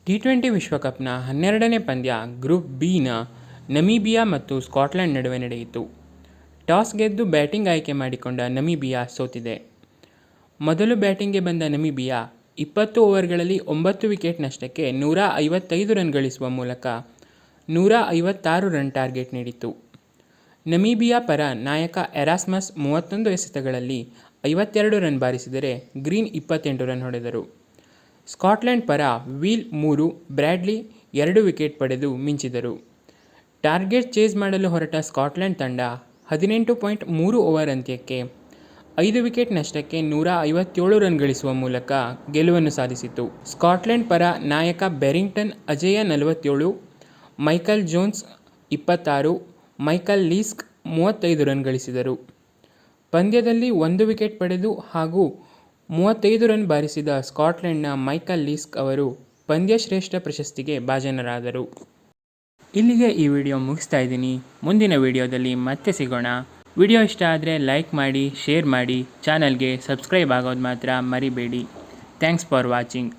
T20 ವಿಶ್ವಕಪ್ನ 12ನೇ ಪಂದ್ಯ group ಬಿನ Namibia ಮತ್ತು Scotland ನಡುವೆ ನಡೆಯಿತು. ಟಾಸ್ ಗೆದ್ದು ಬ್ಯಾಟಿಂಗ್ ಆಯ್ಕೆ ಮಾಡಿಕೊಂಡ ನಮೀಬಿಯಾ ಸೋತಿದೆ. ಮೊದಲು ಬ್ಯಾಟಿಂಗ್ಗೆ ಬಂದ ನಮೀಬಿಯಾ 20 ಓವರ್ಗಳಲ್ಲಿ 9 ವಿಕೆಟ್ ನಷ್ಟಕ್ಕೆ 155 ರನ್ ಗಳಿಸುವ ಮೂಲಕ 156 ರನ್ ಟಾರ್ಗೆಟ್ ನೀಡಿತು. ನಮೀಬಿಯಾ ಪರ ನಾಯಕ ಎರಾಸ್ಮಸ್ 31 ಎಸೆತಗಳಲ್ಲಿ 52 ರನ್ ಬಾರಿಸಿದರೆ ಗ್ರೀನ್ 28 ರನ್ ಹೊಡೆದರು. ಸ್ಕಾಟ್ಲೆಂಡ್ ಪರ ವೀಲ್ 3, ಬ್ರ್ಯಾಡ್ಲಿ 2 ವಿಕೆಟ್ ಪಡೆದು ಮಿಂಚಿದರು. ಟಾರ್ಗೆಟ್ ಚೇಸ್ ಮಾಡಲು ಹೊರಟ ಸ್ಕಾಟ್ಲೆಂಡ್ ತಂಡ 18.3 ಓವರ್ ಅಂತ್ಯಕ್ಕೆ 5 ವಿಕೆಟ್ ನಷ್ಟಕ್ಕೆ 157 ರನ್ ಗಳಿಸುವ ಮೂಲಕ ಗೆಲುವನ್ನು ಸಾಧಿಸಿತು. ಸ್ಕಾಟ್ಲೆಂಡ್ ಪರ ನಾಯಕ ಬೆರಿಂಗ್ಟನ್ ಅಜೇಯ 47, ಮೈಕಲ್ ಜೋನ್ಸ್ 26, ಮೈಕಲ್ ಲೀಸ್ಕ್ 35 ರನ್ ಗಳಿಸಿದರು. ಪಂದ್ಯದಲ್ಲಿ 1 ವಿಕೆಟ್ ಪಡೆದು ಹಾಗೂ 35 ರನ್ ಬಾರಿಸಿದ ಸ್ಕಾಟ್ಲೆಂಡ್ನ ಮೈಕಲ್ ಲೀಸ್ಕ್ ಅವರು ಪಂದ್ಯಶ್ರೇಷ್ಠ ಪ್ರಶಸ್ತಿಗೆ ಭಾಜನರಾದರು. ಇಲ್ಲಿಗೆ ಈ ವಿಡಿಯೋ ಮುಗಿಸ್ತಾ ಇದ್ದೀನಿ. ಮುಂದಿನ ವಿಡಿಯೋದಲ್ಲಿ ಮತ್ತೆ ಸಿಗೋಣ. ವಿಡಿಯೋ ಇಷ್ಟ ಆದರೆ ಲೈಕ್ ಮಾಡಿ, ಶೇರ್ ಮಾಡಿ, ಚಾನಲ್ಗೆ ಸಬ್ಸ್ಕ್ರೈಬ್ ಆಗೋದು ಮಾತ್ರ ಮರಿಬೇಡಿ. Thanks for watching.